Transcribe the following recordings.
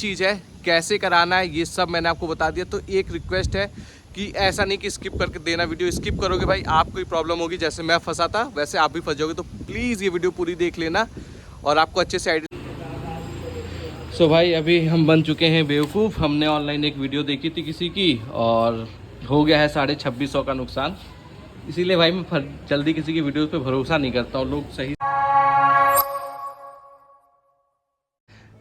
चीज़ है, कैसे कराना है ये सब मैंने आपको बता दिया। तो एक रिक्वेस्ट है कि ऐसा नहीं कि स्किप करके देना, वीडियो स्किप करोगे भाई आपको ही प्रॉब्लम होगी, जैसे मैं फंसा था वैसे आप भी फंस जाओगे। तो प्लीज़ ये वीडियो पूरी देख लेना और आपको अच्छे से आइडिया। सो भाई अभी हम बन चुके हैं बेवकूफ़। हमने ऑनलाइन एक वीडियो देखी थी किसी की और हो गया है 2650 का नुकसान। इसीलिए भाई मैं जल्दी किसी की वीडियोस पे भरोसा नहीं करता हूँ, लोग सही।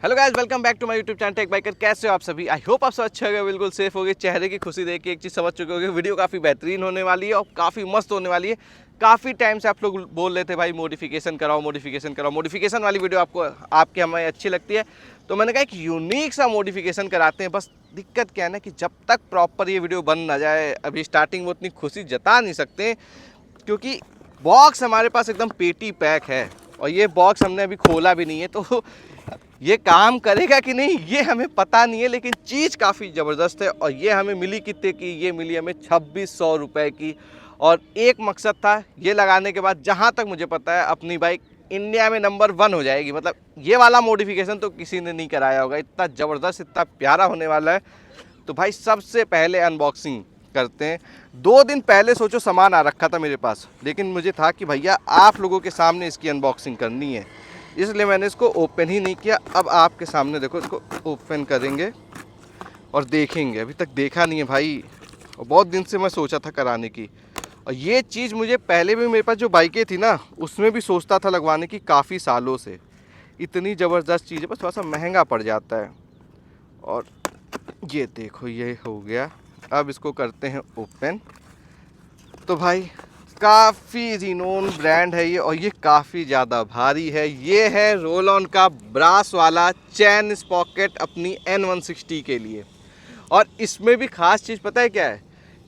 Hello guys, welcome back to my YouTube channel Tech Biker. कैसे हो आप सभी? आई होप आप सब अच्छे होंगे, बिल्कुल सेफ होंगे। चेहरे की खुशी देख के एक चीज़ समझ चुके होंगे, वीडियो काफ़ी बेहतरीन होने वाली है और काफ़ी मस्त होने वाली है। काफ़ी टाइम से आप लोग बोल रहे थे भाई मॉडिफिकेशन कराओ, मॉडिफिकेशन कराओ। मॉडिफिकेशन वाली वीडियो आपकी हमें अच्छी लगती है, तो मैंने कहा एक यूनिक सा मॉडिफिकेशन कराते हैं। बस दिक्कत क्या है ना कि जब तक प्रॉपर ये वीडियो बन ना जाए, अभी स्टार्टिंग में उतनी खुशी जता नहीं सकते क्योंकि बॉक्स हमारे पास एकदम पेटी पैक है और ये बॉक्स हमने अभी खोला भी नहीं है। तो ये काम करेगा कि नहीं ये हमें पता नहीं है, लेकिन चीज़ काफ़ी ज़बरदस्त है। और ये हमें मिली कितने की? ये मिली हमें 2600 रुपये की। और एक मकसद था, ये लगाने के बाद जहाँ तक मुझे पता है अपनी बाइक इंडिया में नंबर 1 हो जाएगी। मतलब ये वाला मॉडिफिकेशन तो किसी ने नहीं कराया होगा, इतना ज़बरदस्त, इतना प्यारा होने वाला है। तो भाई सबसे पहले अनबॉक्सिंग करते हैं। 2 दिन पहले सोचो सामान आ रखा था मेरे पास, लेकिन मुझे था कि भैया आप लोगों के सामने इसकी अनबॉक्सिंग करनी है, इसलिए मैंने इसको ओपन ही नहीं किया। अब आपके सामने देखो, इसको ओपन करेंगे और देखेंगे। अभी तक देखा नहीं है भाई, और बहुत दिन से मैं सोचा था कराने की। और ये चीज़ मुझे पहले भी, मेरे पास जो बाइकें थी ना उसमें भी सोचता था लगवाने की काफ़ी सालों से। इतनी ज़बरदस्त चीज़ है, बस थोड़ा सा महंगा पड़ जाता है। और ये देखो, ये हो गया। अब इसको करते हैं ओपन। तो भाई काफ़ी रिनोन ब्रांड है ये, और ये काफ़ी ज़्यादा भारी है। ये है रोल ऑन का ब्रास वाला चैन स्पॉकेट अपनी N160 के लिए। और इसमें भी ख़ास चीज़ पता है क्या है?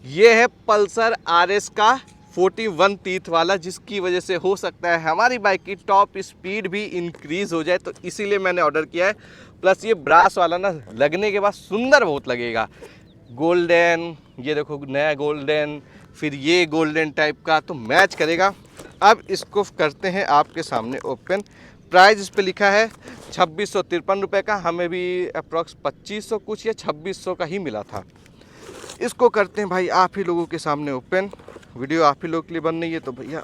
ये है पल्सर RS का 41 टीथ वाला, जिसकी वजह से हो सकता है हमारी बाइक की टॉप स्पीड भी इंक्रीज़ हो जाए। तो इसीलिए मैंने ऑर्डर किया है। प्लस ये ब्रास वाला ना लगने के बाद सुंदर बहुत लगेगा। गोल्डन, ये देखो नया गोल्डन, फिर ये गोल्डन टाइप का, तो मैच करेगा। अब इसको करते हैं आपके सामने ओपन। प्राइस इस पे लिखा है 2653 रुपये का। हमें भी अप्रॉक्स 2500 कुछ या 2600 का ही मिला था। इसको करते हैं भाई आप ही लोगों के सामने ओपन। वीडियो आप ही लोगों के लिए बन रही है तो भैया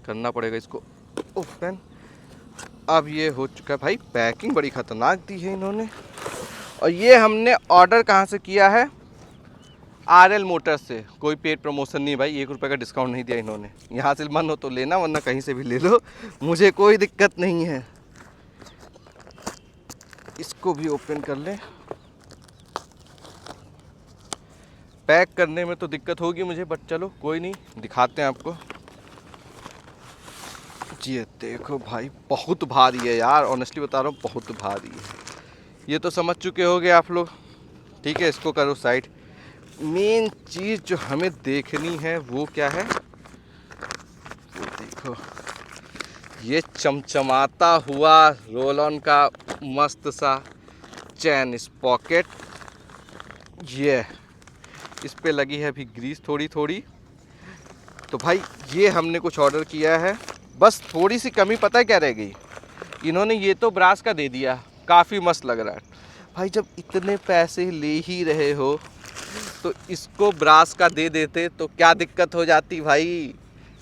करना पड़ेगा इसको ओपन। अब ये हो चुका है भाई। पैकिंग बड़ी ख़तरनाक दी है इन्होंने। और ये हमने ऑर्डर कहाँ से किया है? RL मोटर्स से। कोई पेड प्रमोशन नहीं भाई, 1 रुपये का डिस्काउंट नहीं दिया इन्होंने। यहाँ से मन हो तो लेना, वरना कहीं से भी ले लो, मुझे कोई दिक्कत नहीं है। इसको भी ओपन कर ले। पैक करने में तो दिक्कत होगी मुझे, बट चलो कोई नहीं, दिखाते हैं आपको। जी देखो भाई, बहुत भारी है यार, ऑनेस्टली बता रहा हूँ बहुत भारी है। ये तो समझ चुके होगे आप लोग, ठीक है। इसको करो साइड। मेन चीज़ जो हमें देखनी है वो क्या है? वो देखो, ये चमचमाता हुआ रोल ऑन का मस्त सा चैन स्पॉकेट। ये इस पे लगी है अभी ग्रीस थोड़ी थोड़ी। तो भाई ये हमने कुछ ऑर्डर किया है, बस थोड़ी सी कमी पता है क्या रह गई? इन्होंने ये तो ब्रास का दे दिया, काफ़ी मस्त लग रहा है भाई। जब इतने पैसे ले ही रहे हो तो इसको ब्रास का दे देते तो क्या दिक्कत हो जाती भाई।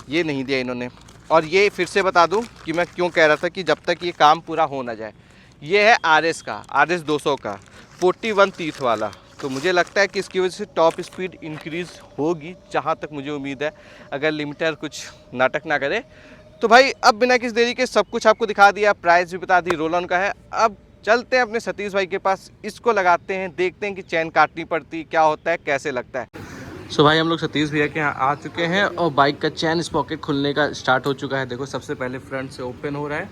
ये नहीं दिया इन्होंने। और ये फिर से बता दूं कि मैं क्यों कह रहा था कि जब तक ये काम पूरा हो ना जाए। ये है RS का, RS 200 का 41 टीथ वाला। तो मुझे लगता है कि इसकी वजह से टॉप स्पीड इंक्रीज़ होगी, जहाँ तक मुझे उम्मीद है, अगर लिमिटर कुछ नाटक ना करे। तो भाई अब बिना किसी देरी के सब कुछ आपको दिखा दिया, प्राइस भी बता दी, रोल ऑन का है। अब चलते हैं अपने सतीश भाई के पास, इसको लगाते हैं, देखते हैं कि चैन काटनी पड़ती क्या होता है, कैसे लगता है। सो भाई हम लोग सतीश भैया के यहाँ आ चुके हैं और बाइक का चैन स्पॉकेट खुलने का स्टार्ट हो चुका है। देखो सबसे पहले फ्रंट से ओपन हो रहा है,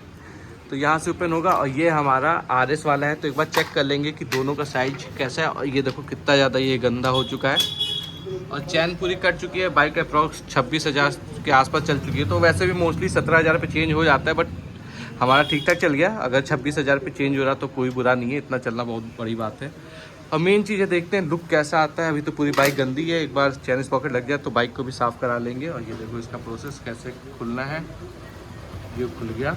तो यहाँ से ओपन होगा। और ये हमारा RS वाला है, तो एक बार चेक कर लेंगे कि दोनों का साइज कैसा है। और ये देखो कितना ज़्यादा ये गंदा हो चुका है। और चैन पूरी कट चुकी है। बाइक अप्रॉक्स 26,000 के आसपास चल चुकी है। तो वैसे भी मोस्टली 17,000 पे चेंज हो जाता है, बट हमारा ठीक ठाक चल गया। अगर 26,000 पे चेंज हो रहा तो कोई बुरा नहीं है, इतना चलना बहुत बड़ी बात है। और मेन चीज़ है, देखते हैं लुक कैसा आता है। अभी तो पूरी बाइक गंदी है, एक बार चैन स्पॉकेट लग जाए तो बाइक को भी साफ़ करा लेंगे। और ये देखो इसका प्रोसेस कैसे खुलना है। ये खुल गया।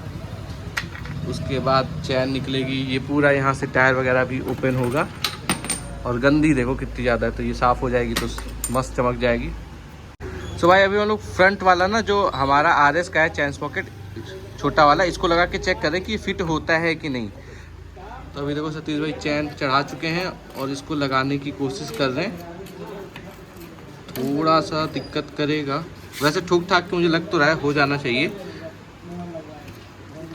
उसके बाद चैन निकलेगी, ये पूरा यहाँ से टायर वगैरह भी ओपन होगा। और गंदी देखो कितनी ज़्यादा है, तो ये साफ़ हो जाएगी तो मस्त चमक जाएगी। सो भाई अभी हम लोग फ्रंट वाला ना जो हमारा RS का है चैन पॉकेट छोटा वाला, इसको लगा के चेक करें कि फिट होता है कि नहीं। तो अभी देखो सतीश भाई चैन चढ़ा चुके हैं और इसको लगाने की कोशिश कर रहे हैं। थोड़ा सा दिक्कत करेगा, वैसे ठोक ठाक के मुझे लग तो रहा है हो जाना चाहिए।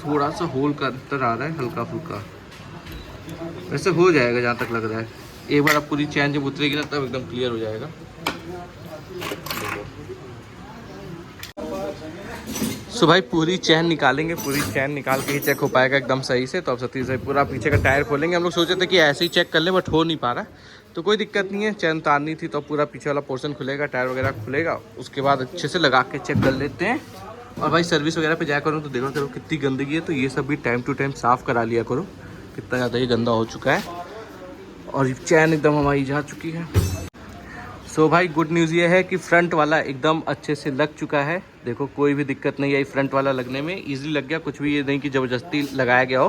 थोड़ा सा होल का अंतर आ रहा है हल्का फुल्का, वैसे हो जाएगा जहाँ तक लग रहा है। एक बार अब पूरी चैन जब उतरेगी ना तब एकदम क्लियर हो जाएगा। सो भाई पूरी चैन निकालेंगे, पूरी चैन निकाल के ही चेक हो पाएगा एकदम सही से। तो अब सतीश भाई पूरा पीछे का टायर खोलेंगे। हम लोग सोचे थे कि ऐसे ही चेक कर ले, बट हो नहीं पा रहा, तो कोई दिक्कत नहीं है। चैन उतारनी थी तो पूरा पीछे वाला पोर्शन खुलेगा, टायर वगैरह खुलेगा, उसके बाद अच्छे से लगा के चेक कर लेते हैं। और भाई सर्विस वगैरह पे जाया करो तो देखो करो कितनी गंदगी है, तो ये सब भी टाइम टू टाइम साफ़ करा लिया करो, कितना ज़्यादा ही गंदा हो चुका है। और चैन एकदम हमारी जा चुकी है। सो भाई गुड न्यूज़ ये है कि फ्रंट वाला एकदम अच्छे से लग चुका है। देखो कोई भी दिक्कत नहीं आई फ्रंट वाला लगने में, ईजिली लग गया, कुछ भी ये नहीं कि ज़बरदस्ती लगाया गया हो,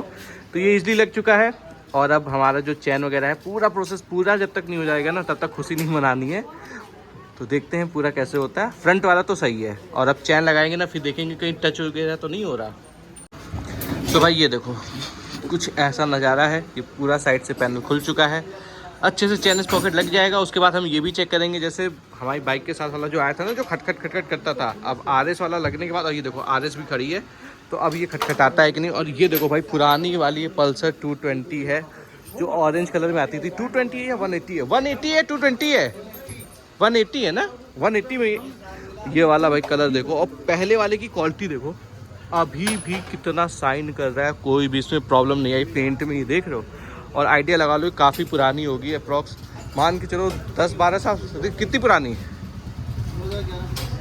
तो ये ईजिली लग चुका है। और अब हमारा जो चैन वगैरह है पूरा प्रोसेस पूरा जब तक नहीं हो जाएगा ना तब तक खुशी नहीं मनानी है। तो देखते हैं पूरा कैसे होता है। फ्रंट वाला तो सही है, और अब चैन लगाएंगे ना फिर देखेंगे कहीं टच वगैरह तो नहीं हो रहा। तो भाई ये देखो कुछ ऐसा नज़ारा है, ये पूरा साइड से पैनल खुल चुका है, अच्छे से चैन पॉकेट लग जाएगा। उसके बाद हम ये भी चेक करेंगे, जैसे हमारी बाइक के साथ वाला जो आया था ना जो खटखट खटखट करता था, अब RS वाला लगने के बाद, और ये देखो RS भी खड़ी है, तो अब ये खटखटाता है कि नहीं। और ये देखो भाई पुरानी वाली ये पल्सर 220 है जो ऑरेंज कलर में आती थी। 220 है या 180 है? 180 है, 220 है, 180 है ना, 180 में ये वाला भाई कलर देखो। और पहले वाले की क्वालिटी देखो, अभी भी कितना शाइन कर रहा है, कोई भी इसमें प्रॉब्लम नहीं आई पेंट में, ये देख रहे हो। और आइडिया लगा लो काफ़ी पुरानी होगी, अप्रॉक्स मान के चलो 10-12 साल। कितनी पुरानी?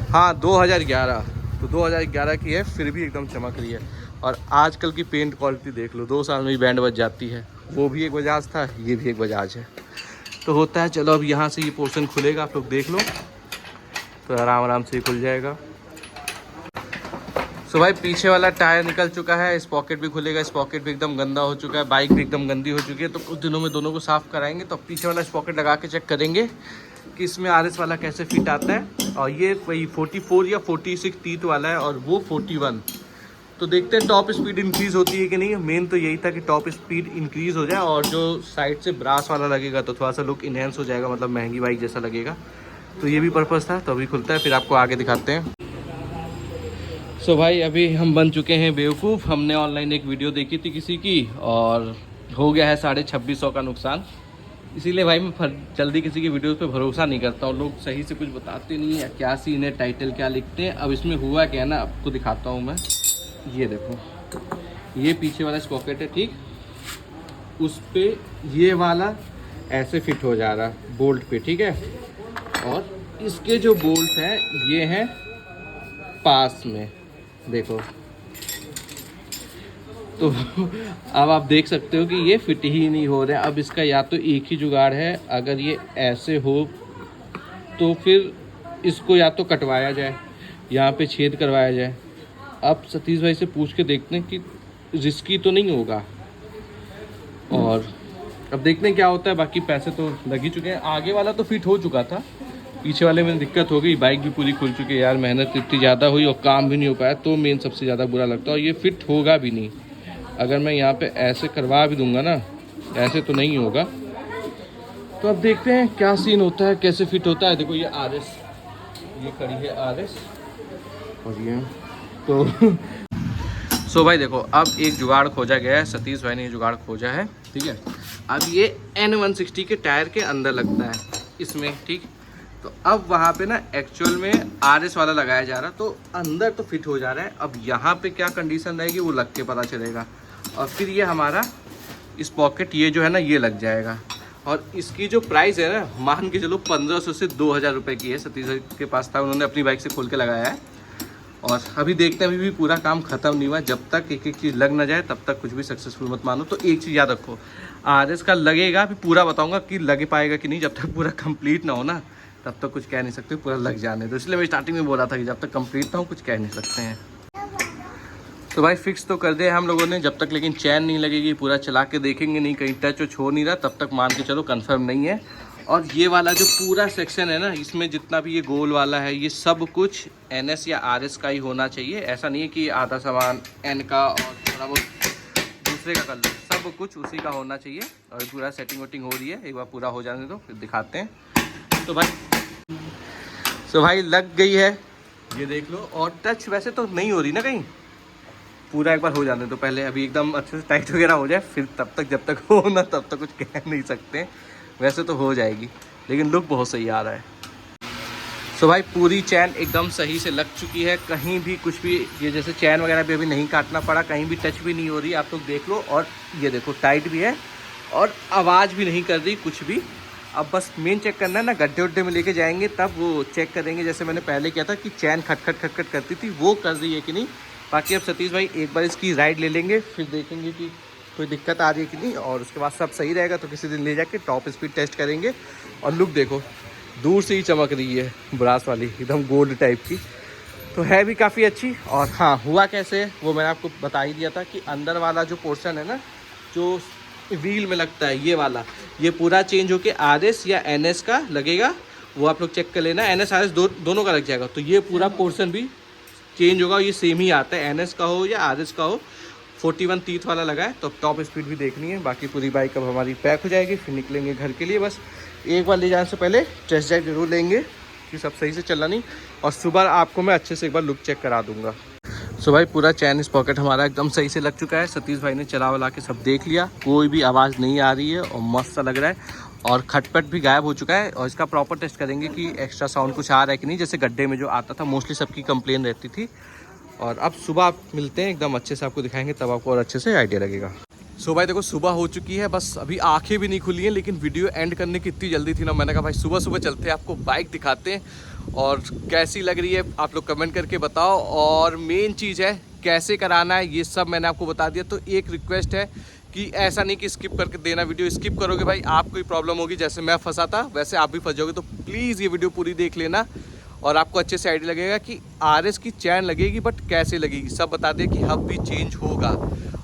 हाँ 2011, तो 2011 की है, फिर भी एकदम चमक रही है। और आजकल की पेंट क्वालिटी देख लो, 2 साल में ही बैंड बज जाती है। वो भी एक बजाज था, ये भी एक बजाज है, तो होता है। चलो अब यहाँ से ये पोर्शन खुलेगा, आप लोग देख लो, तो आराम आराम से ही खुल जाएगा। तो भाई पीछे वाला टायर निकल चुका है, इस पॉकेट भी खुलेगा, इस पॉकेट भी एकदम गंदा हो चुका है, बाइक भी एकदम गंदी हो चुकी है। तो कुछ दिनों में दोनों को साफ़ कराएंगे, तो पीछे वाला इस पॉकेट लगा के चेक करेंगे कि इसमें RS वाला कैसे फिट आता है। और ये कोई 44 या 46 टीथ वाला है और वो 41। तो देखते हैं टॉप स्पीड इंक्रीज़ होती है कि नहीं। मेन तो यही था कि टॉप स्पीड इंक्रीज़ हो जाए, और जो साइड से ब्रास वाला लगेगा तो थोड़ा सा लुक इन्हेंस हो जाएगा, मतलब महंगी बाइक जैसा लगेगा। तो ये भी पर्पज़ था। तो अभी खुलता है, फिर आपको आगे दिखाते हैं। सो भाई अभी हम बन चुके हैं बेवकूफ़। हमने ऑनलाइन एक वीडियो देखी थी किसी की, और हो गया है 2650 का नुकसान। इसीलिए भाई मैं जल्दी किसी की वीडियोस पे भरोसा नहीं करता हूँ, लोग सही से कुछ बताते नहीं है, क्या सीन है, टाइटल क्या लिखते हैं। अब इसमें हुआ क्या है ना, आपको दिखाता हूँ मैं। ये देखो, ये पीछे वाला स्पॉकेट है, ठीक, उस पर ये वाला ऐसे फिट हो जा रहा बोल्ट पे, ठीक है। और इसके जो बोल्ट हैं ये हैं पास में, देखो। तो अब आप देख सकते हो कि ये फिट ही नहीं हो रहा है। अब इसका या तो एक ही जुगाड़ है, अगर ये ऐसे हो तो फिर इसको या तो कटवाया जाए, यहाँ पे छेद करवाया जाए। अब सतीश भाई से पूछ के देखते हैं कि रिस्की तो नहीं होगा, और अब देखते हैं क्या होता है। बाकी पैसे तो लग ही चुके हैं। आगे वाला तो फिट हो चुका था, पीछे वाले में दिक्कत हो गई, बाइक भी पूरी खुल चुकी है। यार मेहनत इतनी ज़्यादा हुई और काम भी नहीं हो पाया, तो मेन सबसे ज़्यादा बुरा लगता है। और ये फिट होगा भी नहीं, अगर मैं यहाँ पे ऐसे करवा भी दूंगा ना, ऐसे तो नहीं होगा। तो अब देखते हैं क्या सीन होता है, कैसे फिट होता है। देखो ये RS, ये खड़ी है RS, और ये तो सो भाई देखो अब एक जुगाड़ खोजा गया है, सतीश भाई ने ये जुगाड़ खोजा है, ठीक है। अब ये N160 के टायर के अंदर लगता है इसमें, ठीक। तो अब वहाँ पे ना एक्चुअल में RS वाला लगाया जा रहा, तो अंदर तो फिट हो जा रहा है। अब यहाँ पे क्या कंडीशन रहेगी वो लग के पता चलेगा। और फिर ये हमारा इस पॉकेट ये जो है ना ये लग जाएगा। और इसकी जो प्राइस है ना, मान के चलो 1500 से 2000 रुपये की है। सतीश के पास था, उन्होंने अपनी बाइक से खोल के लगाया है। और अभी देखते हैं, अभी भी पूरा काम ख़त्म नहीं हुआ। जब तक एक एक चीज़ लग ना जाए तब तक कुछ भी सक्सेसफुल मत मानो। तो एक चीज़ याद रखो, RS का लगेगा, अभी पूरा बताऊंगा कि लग पाएगा कि नहीं। जब तक पूरा कंप्लीट ना हो ना तब तक कुछ कह नहीं सकते, पूरा लग जाने। तो इसलिए मैं स्टार्टिंग में बोला था कि जब तक कंप्लीट ना हो कुछ कह नहीं सकते हैं। तो भाई फिक्स तो कर दिया हम लोगों ने, जब तक लेकिन चैन नहीं लगेगी पूरा चला के देखेंगे नहीं, कहीं टच वच हो नहीं रहा तब तक मान के चलो कंफर्म नहीं है। और ये वाला जो पूरा सेक्शन है ना, इसमें जितना भी ये गोल वाला है ये सब कुछ NS या RS का ही होना चाहिए। ऐसा नहीं है कि आधा सामान N का और थोड़ा बहुत दूसरे का कर लो, सब कुछ उसी का होना चाहिए। और पूरा सेटिंग वेटिंग हो रही है, एक बार पूरा हो जाने दो फिर दिखाते हैं। तो भाई लग गई है, ये देख लो। और टच वैसे तो नहीं हो रही ना कहीं, पूरा एक बार हो जाने दो पहले, अभी एकदम अच्छे से टाइट वगैरह हो जाए, फिर तब तक जब तक हो ना तब तक कुछ कह नहीं सकते। वैसे तो हो जाएगी लेकिन लुक बहुत सही आ रहा है। सो भाई पूरी चैन एकदम सही से लग चुकी है, कहीं भी कुछ भी ये जैसे चैन वगैरह भी अभी नहीं काटना पड़ा, कहीं भी टच भी नहीं हो रही, आप लोग देख लो। और ये देखो टाइट भी है और आवाज़ भी नहीं कर रही कुछ भी। अब बस मेन चेक करना है ना, गड्ढे उड्ढे में लेके जाएंगे तब वो चेक करेंगे, जैसे मैंने पहले किया था कि चैन खटखट खटखट करती थी, वो कर रही है कि नहीं। बाकी अब सतीश भाई एक बार इसकी राइड ले लेंगे, फिर देखेंगे कि कोई दिक्कत आ रही है कि नहीं, और उसके बाद सब सही रहेगा तो किसी दिन ले जाके टॉप स्पीड टेस्ट करेंगे। और लुक देखो दूर से ही चमक रही है, ब्रास वाली एकदम गोल्ड टाइप की, तो है भी काफ़ी अच्छी। और हाँ हुआ कैसे वो मैंने आपको बता ही दिया था कि अंदर वाला जो पोर्शन है ना, जो व्हील में लगता है ये वाला, ये पूरा चेंज होके RS या NS का लगेगा, वो आप लोग चेक कर लेना। NS RS दोनों का लग जाएगा, तो ये पूरा पोर्शन भी चेंज होगा। ये सेम ही आता है, NS का हो या RS का हो। 41 तीथ वाला लगा है, तो टॉप स्पीड भी देखनी है। बाकी पूरी बाइक अब हमारी पैक हो जाएगी, फिर निकलेंगे घर के लिए। बस एक बार ले जाने से पहले टेस्ट ड्राइव जरूर लेंगे कि सब सही से चला नहीं, और सुबह आपको मैं अच्छे से एक बार लुक चेक करा दूंगा। सो भाई पूरा चैन स्पॉकेट हमारा एकदम सही से लग चुका है, सतीश भाई ने चला वला के सब देख लिया, कोई भी आवाज़ नहीं आ रही है और मस्त सा लग रहा है। और खटपट भी गायब हो चुका है, और इसका प्रॉपर टेस्ट करेंगे कि एक्स्ट्रा साउंड कुछ आ रहा है कि नहीं, जैसे गड्ढे में जो आता था मोस्टली सबकी कंप्लेन रहती थी। और अब सुबह आप मिलते हैं, एकदम अच्छे से आपको दिखाएंगे, तब आपको और अच्छे से आइडिया लगेगा। सो भाई देखो सुबह हो चुकी है, बस अभी आंखें भी नहीं खुली हैं, लेकिन वीडियो एंड करने की इतनी जल्दी थी ना, मैंने कहा भाई सुबह सुबह चलते हैं, आपको बाइक दिखाते हैं और कैसी लग रही है आप लोग कमेंट करके बताओ। और मेन चीज़ है कैसे कराना है, ये सब मैंने आपको बता दिया। तो एक रिक्वेस्ट है कि ऐसा नहीं कि स्किप करके देना, वीडियो स्किप करोगे भाई आपको ही प्रॉब्लम होगी, जैसे मैं फंसा था वैसे आप भी फंस जाओगे। तो प्लीज़ ये वीडियो पूरी देख लेना और आपको अच्छे से आइडिया लगेगा कि RS की चैन लगेगी, बट कैसे लगेगी सब बता दें कि हब भी चेंज होगा।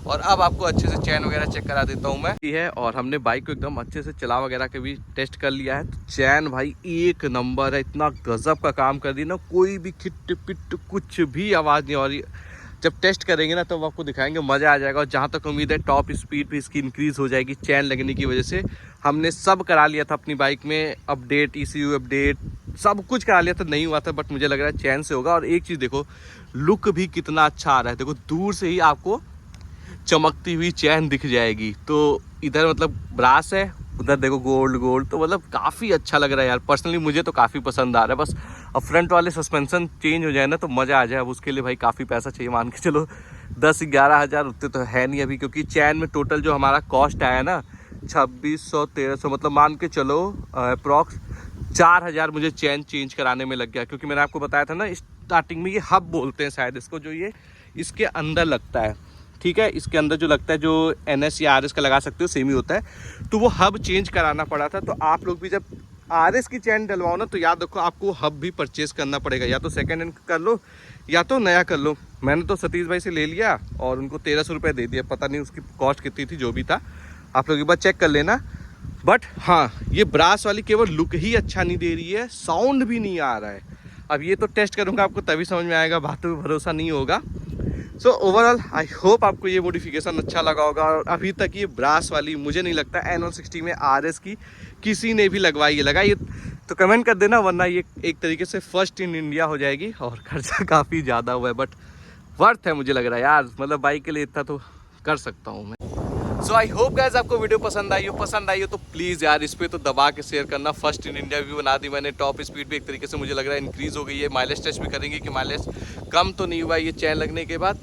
और अब आपको अच्छे से चैन वगैरह चेक करा देता हूँ मैं। ये है, और हमने बाइक को एकदम अच्छे से चला वगैरह के भी टेस्ट कर लिया है। तो चैन भाई एक नंबर है, इतना गजब का काम कर दी ना, कोई भी खिट पिट कुछ भी आवाज़ नहीं हो रही। जब टेस्ट करेंगे ना तो आपको दिखाएंगे, मज़ा आ जाएगा। और जहाँ तक उम्मीद है टॉप स्पीड भी इसकी इंक्रीज़ हो जाएगी चैन लगने की वजह से। हमने सब करा लिया था अपनी बाइक में, अपडेट ECU अपडेट सब कुछ करा लिया था, नहीं हुआ था, बट मुझे लग रहा है चैन से होगा। और एक चीज़ देखो, लुक भी कितना अच्छा आ रहा है, देखो दूर से ही आपको चमकती हुई चैन दिख जाएगी। तो इधर मतलब ब्रास है, उधर देखो गोल्ड गोल्ड, तो मतलब काफ़ी अच्छा लग रहा है यार। पर्सनली मुझे तो काफ़ी पसंद आ रहा है। बस अब फ्रंट वाले सस्पेंसन चेंज हो जाए ना तो मज़ा आ जाए। अब उसके लिए भाई काफ़ी पैसा चाहिए, मान के चलो 10-11 हज़ार उतने तो है नहीं अभी, क्योंकि चैन में टोटल जो हमारा कॉस्ट आया ना 2600-1300, मतलब मान के चलो अप्रॉक्स 4000 मुझे चैन चेंज कराने में लग गया। क्योंकि मैंने आपको बताया था ना स्टार्टिंग में, ये हब बोलते हैं शायद इसको, जो ये इसके अंदर लगता है, ठीक है, इसके अंदर जो लगता है, जो NS या RS का लगा सकते हो सेम ही होता है। तो वो हब चेंज कराना पड़ा था। तो आप लोग भी जब RS की चैन डलवाओ ना तो याद रखो आपको हब भी परचेज करना पड़ेगा, या तो सेकंड हैंड कर लो या तो नया कर लो। मैंने तो सतीश भाई से ले लिया और उनको 1300 रुपये दे दिया, पता नहीं उसकी कॉस्ट कितनी थी, जो भी था आप लोग एक बार चेक कर लेना। बट हाँ, ये ब्रास वाली केवल लुक ही अच्छा नहीं दे रही है, साउंड भी नहीं आ रहा है। अब ये तो टेस्ट करूँगा आपको तभी समझ में आएगा, बातों पर भरोसा नहीं होगा। सो ओवरऑल आई होप आपको ये मॉडिफिकेशन अच्छा लगा होगा। और अभी तक ये ब्रास वाली मुझे नहीं लगता N160 में RS की किसी ने भी लगवाई है। लगाई तो कमेंट कर देना, वरना ये एक तरीके से फर्स्ट इन इंडिया हो जाएगी। और खर्चा काफ़ी ज़्यादा हुआ है, बट वर्थ है मुझे लग रहा है यार, मतलब बाइक के लिए इतना तो कर सकता हूँ मैं। सो आई होप गाइस आपको वीडियो पसंद आई हो तो प्लीज़ यार इस पर तो दबा के शेयर करना। फर्स्ट इन इंडिया भी बना दी मैंने, टॉप स्पीड भी एक तरीके से मुझे लग रहा है इंक्रीज़ हो गई है। माइलेज टेस्ट भी करेंगे कि माइलेज कम तो नहीं हुआ ये चैन लगने के बाद,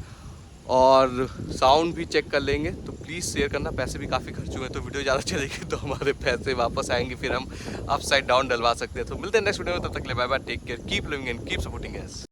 और साउंड भी चेक कर लेंगे। तो प्लीज़ शेयर करना, पैसे भी काफ़ी खर्च हुए हैं, तो वीडियो ज़्यादा चलेगी तो हमारे पैसे वापस आएंगे, फिर हम अप साइड डाउन डलवा सकते हैं। तो मिलते हैं नेक्स्ट वीडियो में, तब तक ले bye bye, take care, keep living and keep supporting us.